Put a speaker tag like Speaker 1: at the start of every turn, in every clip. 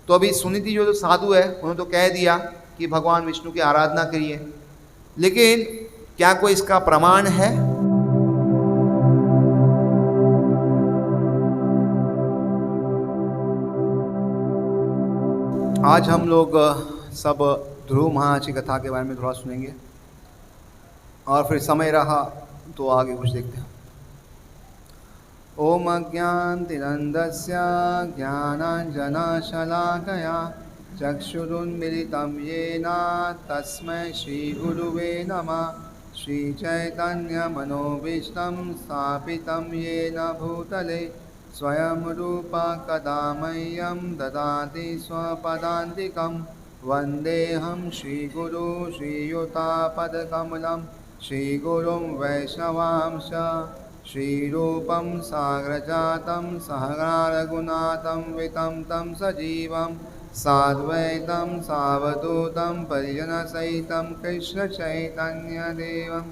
Speaker 1: तो अभी सुनीति जो साधु है उन्होंने तो कह दिया कि भगवान विष्णु की आराधना करिए, लेकिन क्या कोई इसका प्रमाण है? आज हम लोग सब ध्रुव महाराज की कथा के बारे में थोड़ा सुनेंगे और फिर समय रहा तो आगे कुछ देखते हैं। ओम अज्ञानतिरन्धस्य ज्ञानाञ्जनशलाकया चक्षुरुन्मिलितं येन तस्मै श्रीगुरुवे नमः। श्रीचैतन्यमनोभीष्टं स्थापितं येन भूतले स्वयं रूप कदा मह्यं ददाति स्वपदान्तिकं। वन्देऽहं श्रीगुरु श्रीयुतापदकमलं श्रीगुरुं वैष्णवांश श्रीरूपं साग्रजातं सहगणा रघुनाथं वितं तं सजीवं साद्वैतं सावधूतं परिजनसहितं कृष्णचैतन्यदेवं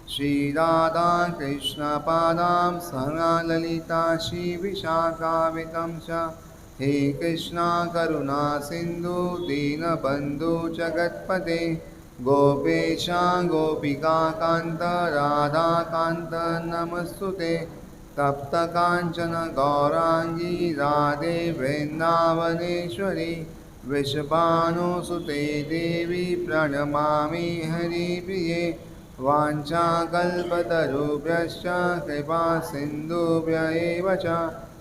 Speaker 1: श्रीराधा कृष्णपादां सहगणा ललिता श्रीविशाखान्वितं च। हे कृष्णा करुणा सिन्धु दीनबन्धु जगत्पते गोपेशा गोपिका कान्त राधाकान्त नमस्तुते। तप्त काञ्चन गौरांगी राधे वृन्दावनेश्वरी वृषभानुसुते देवी प्रणमामि हरिप्रिये। वाञ्छाकल्पतरुभ्यश्च कृपा सिन्धुभ्य एव च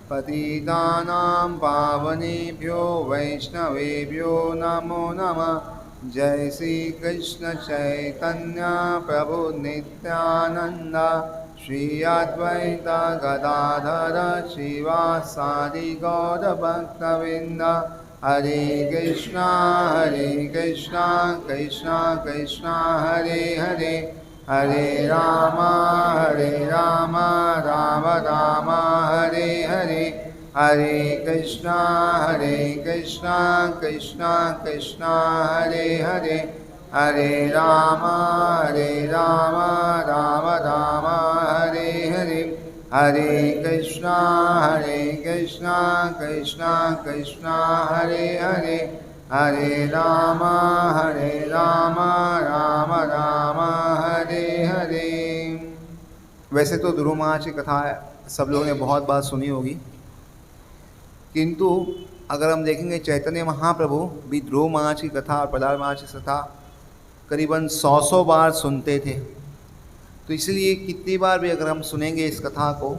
Speaker 1: पतितानां पावनेभ्यो वैष्णवेभ्यो नमो नमः। जय श्री कृष्ण चैतन्य प्रभु नित्यानंद श्री अद्वैत गदाधर श्रीवासादि गौरभक्तवृंद। हरे कृष्णा कृष्णा कृष्णा हरे हरे, हरे राम राम राम हरे हरे। हरे कृष्णा कृष्णा कृष्णा हरे हरे, हरे राम राम राम हरे हरे। हरे कृष्णा कृष्णा हरे हरे, हरे राम राम राम हरे हरे। वैसे तो ध्रुव महाराज की कथा सब लोगों ने बहुत बार सुनी होगी, किंतु अगर हम देखेंगे चैतन्य महाप्रभु भी ध्रुव महाराज की कथा और प्रहलाद महाराज की कथा करीबन 100 बार सुनते थे। तो इसलिए कितनी बार भी अगर हम सुनेंगे इस कथा को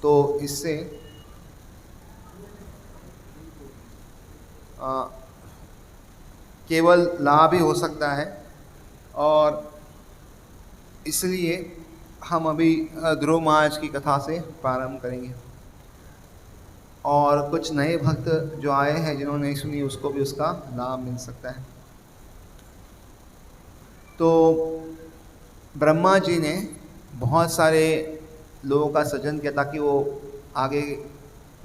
Speaker 1: तो इससे केवल लाभ ही हो सकता है। और इसलिए हम अभी ध्रुव महाराज की कथा से प्रारंभ करेंगे और कुछ नए भक्त जो आए हैं जिन्होंने नहीं सुनी उसको भी उसका लाभ मिल सकता है। तो ब्रह्मा जी ने बहुत सारे लोगों का सृजन किया ताकि वो आगे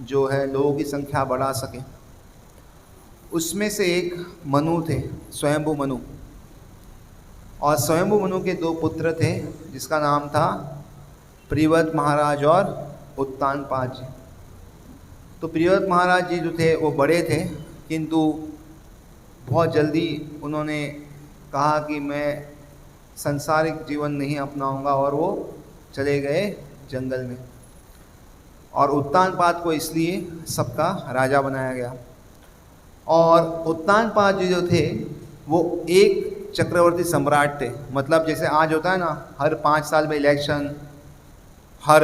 Speaker 1: जो है लोगों की संख्या बढ़ा सके। उसमें से एक मनु थे, स्वयंभू मनु। और स्वयंभू मनु के 2 पुत्र थे जिसका नाम था प्रियव्रत महाराज और उत्तानपाद जी। तो प्रियव्रत महाराज जी जो थे वो बड़े थे, किंतु बहुत जल्दी उन्होंने कहा कि मैं संसारिक जीवन नहीं अपनाऊंगा और वो चले गए जंगल में। और उत्तानपाद को इसलिए सबका राजा बनाया गया। और उत्तानपाद जी जो थे वो एक चक्रवर्ती सम्राट थे। मतलब जैसे आज होता है ना, हर 5 साल में इलेक्शन, हर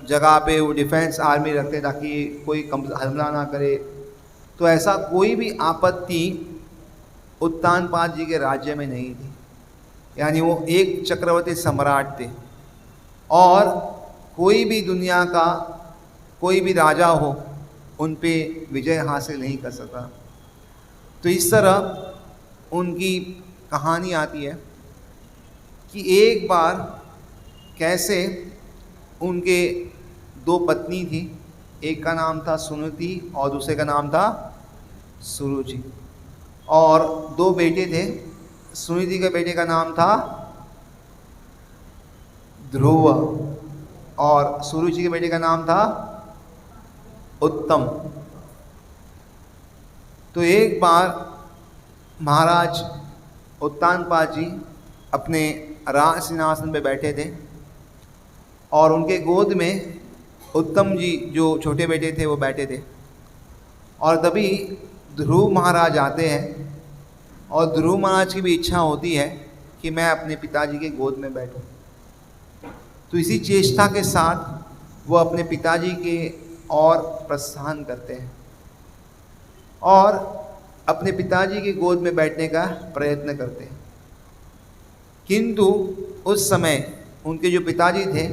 Speaker 1: जगह पे वो डिफेंस आर्मी रखते ताकि कोई हमला ना करे। तो ऐसा कोई भी आपत्ति उत्तानपाद जी के राज्य में नहीं थी। यानी वो एक चक्रवर्ती सम्राट थे और कोई भी दुनिया का कोई भी राजा हो उन पे विजय हासिल नहीं कर सका। तो इस तरह उनकी कहानी आती है कि एक बार कैसे उनके 2 पत्नी थी, एक का नाम था सुनीति और दूसरे का नाम था सुरुचि। और 2 बेटे थे। सुनीति के बेटे का नाम था ध्रुव और सुरुचि के बेटे का नाम था उत्तम। तो एक बार महाराज उत्तानपाद जी अपने राज सिंहासन पे बैठे थे और उनके गोद में उत्तम जी जो छोटे बेटे थे वो बैठे थे। और तभी ध्रुव महाराज आते हैं और ध्रुव महाराज की भी इच्छा होती है कि मैं अपने पिताजी के गोद में बैठूं। तो इसी चेष्टा के साथ वो अपने पिताजी के और प्रस्थान करते हैं और अपने पिताजी के गोद में बैठने का प्रयत्न करते हैं। किंतु उस समय उनके जो पिताजी थे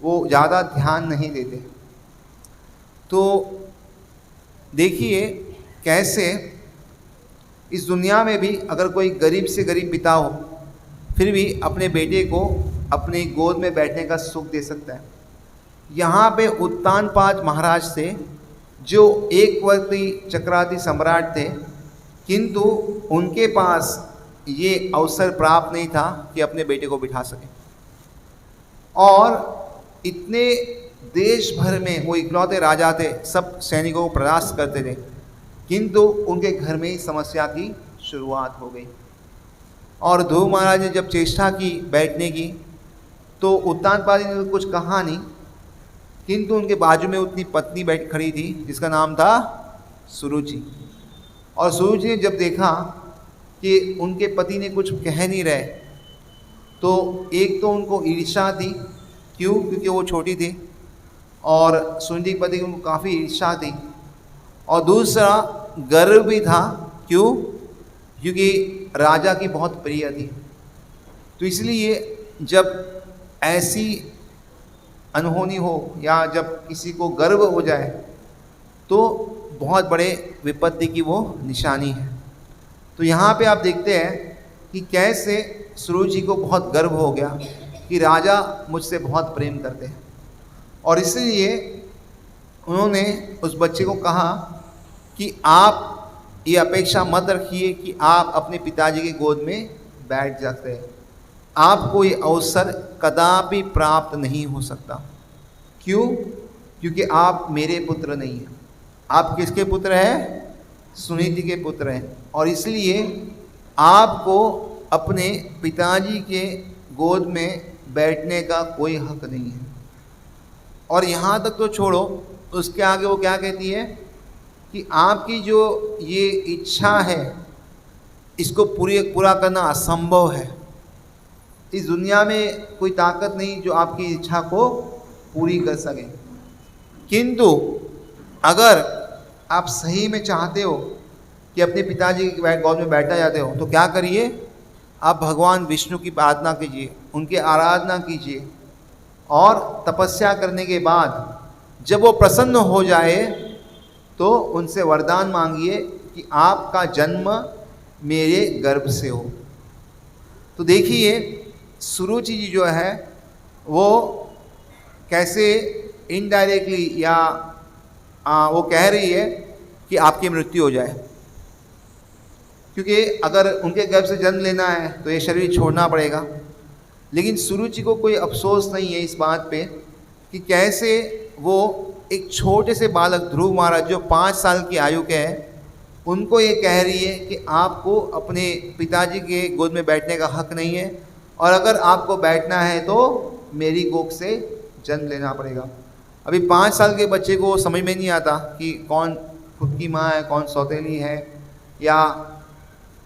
Speaker 1: वो ज़्यादा ध्यान नहीं देते। तो देखिए कैसे इस दुनिया में भी अगर कोई गरीब से गरीब पिता हो फिर भी अपने बेटे को अपनी गोद में बैठने का सुख दे सकता है। यहाँ पे उत्तानपाद महाराज थे जो एकवर्ती चक्रवर्ती सम्राट थे, किंतु उनके पास ये अवसर प्राप्त नहीं था कि अपने बेटे को बिठा सकें। और इतने देश भर में वो इकलौते राजा थे, सब सैनिकों को परास्त करते थे, किंतु उनके घर में ही समस्या की शुरुआत हो गई। और ध्रुव महाराज ने जब चेष्टा की बैठने की तो उत्तानपाद जी ने तो कुछ कहा नहीं, किंतु उनके बाजू में उतनी पत्नी बैठ खड़ी थी जिसका नाम था सुरुचि। और सुरुचि ने जब देखा कि उनके पति ने कुछ कह नहीं रहे तो एक तो उनको ईर्ष्या थी, क्यों? क्योंकि वो छोटी थी और सुरुचि के पति को काफ़ी ईर्ष्या थी, और दूसरा गर्व भी था, क्यों? क्योंकि राजा की बहुत प्रिय थी। तो इसलिए जब ऐसी अनहोनी हो या जब किसी को गर्व हो जाए तो बहुत बड़े विपत्ति की वो निशानी है। तो यहाँ पे आप देखते हैं कि कैसे सुरुचि को बहुत गर्व हो गया कि राजा मुझसे बहुत प्रेम करते हैं, और इसलिए उन्होंने उस बच्चे को कहा कि आप ये अपेक्षा मत रखिए कि आप अपने पिताजी के गोद में बैठ सकते हैं, आपको ये अवसर कदापि प्राप्त नहीं हो सकता। क्यों? क्योंकि आप मेरे पुत्र नहीं हैं। आप किसके पुत्र हैं? सुनीति के पुत्र हैं, और इसलिए आपको अपने पिताजी के गोद में बैठने का कोई हक नहीं है। और यहाँ तक तो छोड़ो, उसके आगे वो क्या कहती है कि आपकी जो ये इच्छा है इसको पूरा करना असंभव है। इस दुनिया में कोई ताकत नहीं जो आपकी इच्छा को पूरी कर सके। किंतु अगर आप सही में चाहते हो कि अपने पिताजी के गोद में बैठा जाते हो तो क्या करिए, आप भगवान विष्णु की प्रार्थना कीजिए, उनकी आराधना कीजिए, और तपस्या करने के बाद जब वो प्रसन्न हो जाए तो उनसे वरदान मांगिए कि आपका जन्म मेरे गर्भ से हो। तो देखिए सुरुचि जी जो है वो कैसे इनडायरेक्टली या वो कह रही है कि आपकी मृत्यु हो जाए, क्योंकि अगर उनके गर्भ से जन्म लेना है तो ये शरीर छोड़ना पड़ेगा। लेकिन सुरुचि को कोई अफसोस नहीं है इस बात पे कि कैसे वो एक छोटे से बालक ध्रुव महाराज जो 5 साल की आयु के हैं उनको ये कह रही है कि आपको अपने पिताजी के गोद में बैठने का हक नहीं है, और अगर आपको बैठना है तो मेरी कोख से जन्म लेना पड़ेगा। अभी 5 साल के बच्चे को समझ में नहीं आता कि कौन खुद की माँ है, कौन सौतेली है या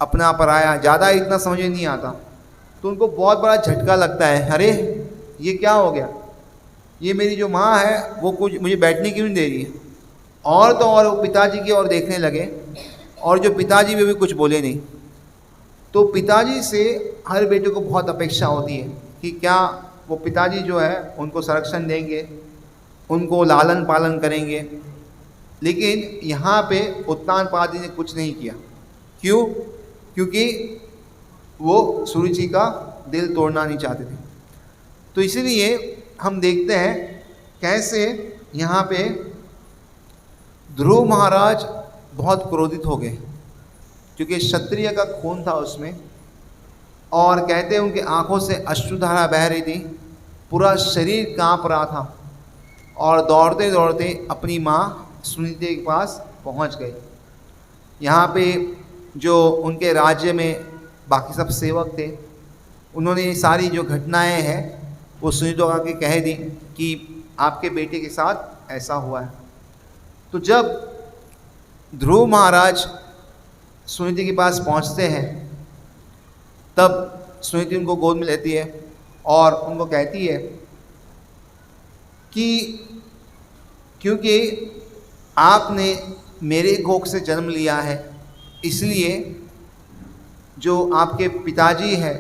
Speaker 1: अपना पराया, ज़्यादा इतना समझ में नहीं आता। तो उनको बहुत बड़ा झटका लगता है, अरे ये क्या हो गया, ये मेरी जो माँ है वो कुछ मुझे बैठने क्यों नहीं दे रही है। और तो और वो पिताजी की ओर देखने लगे, और जो पिताजी भी कुछ बोले नहीं। तो पिताजी से हर बेटे को बहुत अपेक्षा होती है कि क्या वो पिताजी जो है उनको संरक्षण देंगे, उनको लालन पालन करेंगे। लेकिन यहाँ पे उत्तानपाद जी ने कुछ नहीं किया। क्यों? क्योंकि वो सुरुचि का दिल तोड़ना नहीं चाहते थे। तो इसीलिए हम देखते हैं कैसे यहाँ पे ध्रुव महाराज बहुत क्रोधित हो गए, क्योंकि क्षत्रिय का खून था उसमें, और कहते हैं उनकी आंखों से अश्रुधारा बह रही थी, पूरा शरीर कांप रहा था, और दौड़ते दौड़ते अपनी माँ सुनीति के पास पहुँच गए। यहाँ पे जो उनके राज्य में बाकी सब सेवक थे, उन्होंने सारी जो घटनाएं हैं वो सुनीति को आके कह दी कि आपके बेटे के साथ ऐसा हुआ है। तो जब ध्रुव महाराज सुनीति के पास पहुंचते हैं, तब सुनीति उनको गोद में लेती है और उनको कहती है कि क्योंकि आपने मेरे कोख से जन्म लिया है, इसलिए जो आपके पिताजी हैं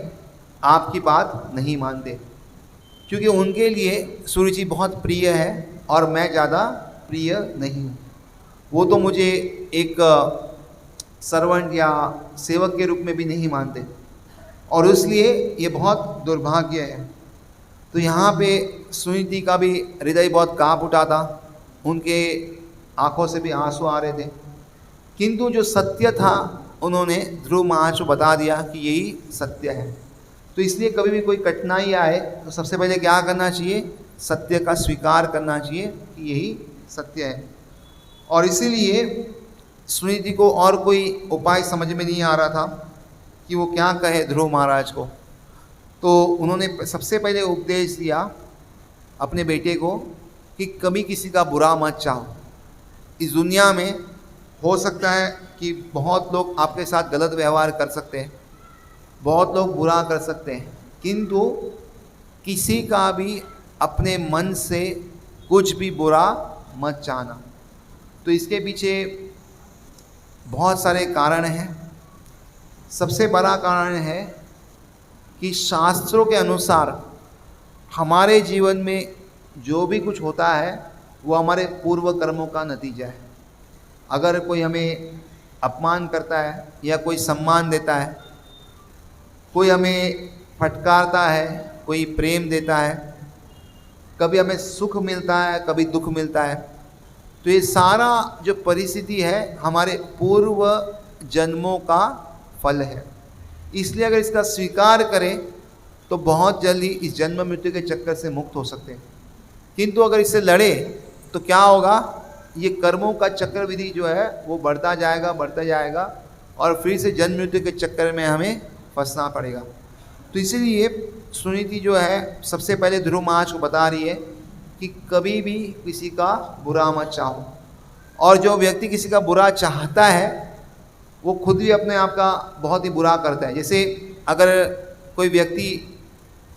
Speaker 1: आपकी बात नहीं मानते, क्योंकि उनके लिए सुरुचि बहुत प्रिय है और मैं ज़्यादा प्रिय नहीं हूँ। वो तो मुझे एक सर्वेंट या सेवक के रूप में भी नहीं मानते और इसलिए ये बहुत दुर्भाग्य है। तो यहाँ पे सुनीति का भी हृदय बहुत काँप उठा था, उनके आंखों से भी आंसू आ रहे थे, किंतु जो सत्य था उन्होंने ध्रुव महाराज को बता दिया कि यही सत्य है। तो इसलिए कभी भी कोई कठिनाई आए तो सबसे पहले क्या करना चाहिए, सत्य का स्वीकार करना चाहिए कि यही सत्य है। और इसीलिए सुनीति को और कोई उपाय समझ में नहीं आ रहा था कि वो क्या कहे ध्रुव महाराज को। तो उन्होंने सबसे पहले उपदेश दिया अपने बेटे को कि कभी किसी का बुरा मत चाहो। इस दुनिया में हो सकता है कि बहुत लोग आपके साथ गलत व्यवहार कर सकते हैं, बहुत लोग बुरा कर सकते हैं, किंतु किसी का भी अपने मन से कुछ भी बुरा मत चाहना। तो इसके पीछे बहुत सारे कारण हैं। सबसे बड़ा कारण है कि शास्त्रों के अनुसार हमारे जीवन में जो भी कुछ होता है वो हमारे पूर्व कर्मों का नतीजा है। अगर कोई हमें अपमान करता है या कोई सम्मान देता है, कोई हमें फटकारता है, कोई प्रेम देता है, कभी हमें सुख मिलता है, कभी दुख मिलता है, तो ये सारा जो परिस्थिति है हमारे पूर्व जन्मों का फल है। इसलिए अगर इसका स्वीकार करें तो बहुत जल्दी इस जन्म मृत्यु के चक्कर से मुक्त हो सकते हैं, किंतु अगर इससे लड़े तो क्या होगा, ये कर्मों का चक्रविधि जो है वो बढ़ता जाएगा और फिर से जन्म मृत्यु के चक्कर में हमें फंसना पड़ेगा। तो इसीलिए सुनीति जो है सबसे पहले ध्रुव महाराज को बता रही है कि कभी भी किसी का बुरा मत चाहो। और जो व्यक्ति किसी का बुरा चाहता है वो खुद भी अपने आप का बहुत ही बुरा करता है। जैसे अगर कोई व्यक्ति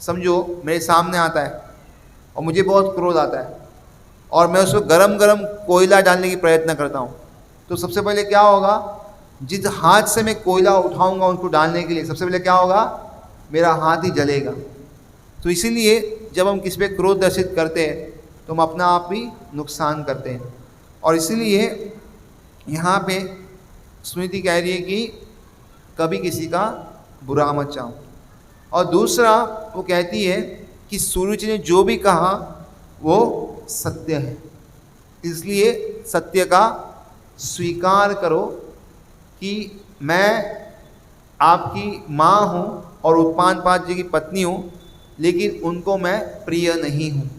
Speaker 1: समझो मेरे सामने आता है और मुझे बहुत क्रोध आता है और मैं उसको गरम गरम कोयला डालने की प्रयत्न करता हूँ, तो सबसे पहले क्या होगा, जिस हाथ से मैं कोयला उठाऊंगा उनको डालने के लिए, सबसे पहले क्या होगा, मेरा हाथ ही जलेगा। तो इसीलिए जब हम किसी पे क्रोध दर्शित करते हैं तो हम अपना आप ही नुकसान करते हैं। और इसीलिए यहाँ पे सुनीति कह रही है कि कभी किसी का बुरा मत चाहो। और दूसरा वो कहती है कि सुरुचि ने जो भी कहा वो सत्य है, इसलिए सत्य का स्वीकार करो कि मैं आपकी माँ हूँ और उत्पानपाद जी की पत्नी हूँ, लेकिन उनको मैं प्रिय नहीं हूँ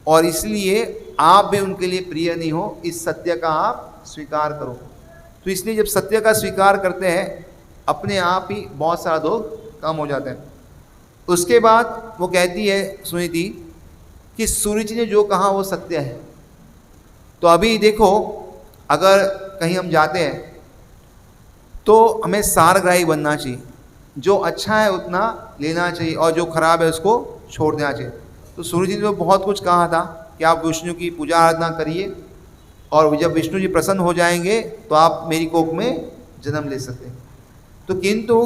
Speaker 1: और इसलिए आप भी उनके लिए प्रिय नहीं हो। इस सत्य का आप स्वीकार करो। तो इसलिए जब सत्य का स्वीकार करते हैं अपने आप ही बहुत सारा दुख कम हो जाता है। उसके बाद वो कहती है सुनीति कि सुरुचि ने जो कहा वो सत्य है। तो अभी देखो, अगर कहीं हम जाते हैं तो हमें सारग्राही बनना चाहिए, जो अच्छा है उतना लेना चाहिए और जो खराब है उसको छोड़ देना चाहिए। तो सुरुचि ने तो बहुत कुछ कहा था कि आप विष्णु की पूजा आराधना करिए और जब विष्णु जी प्रसन्न हो जाएंगे तो आप मेरी कोख में जन्म ले सकते हैं। तो किंतु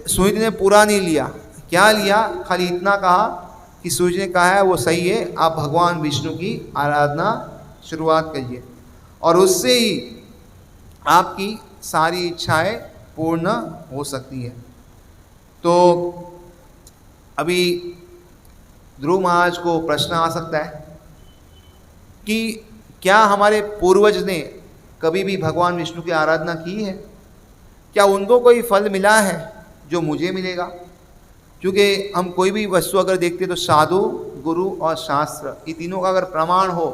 Speaker 1: सुरुचि ने पूरा नहीं लिया। क्या लिया, खाली इतना कहा कि सुरुचि ने कहा है वो सही है, आप भगवान विष्णु की आराधना शुरुआत करिए और उससे ही आपकी सारी इच्छाएं पूर्ण हो सकती है। तो अभी ध्रुव महाराज को प्रश्न आ सकता है कि क्या हमारे पूर्वज ने कभी भी भगवान विष्णु की आराधना की है? क्या उनको कोई फल मिला है जो मुझे मिलेगा? क्योंकि हम कोई भी वस्तु अगर देखते तो साधु, गुरु और शास्त्र, ये तीनों का अगर प्रमाण हो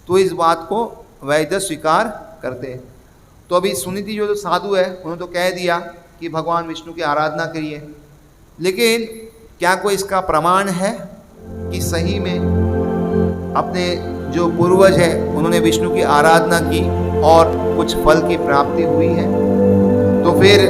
Speaker 1: तो इस बात को वैध स्वीकार करते हैं। तो अभी सुनीति जो साधु है उन्होंने तो कह दिया कि भगवान विष्णु की आराधना करिए, लेकिन क्या कोई इसका प्रमाण है कि सही में अपने जो पूर्वज है उन्होंने विष्णु की आराधना की और कुछ फल की प्राप्ति हुई है? तो फिर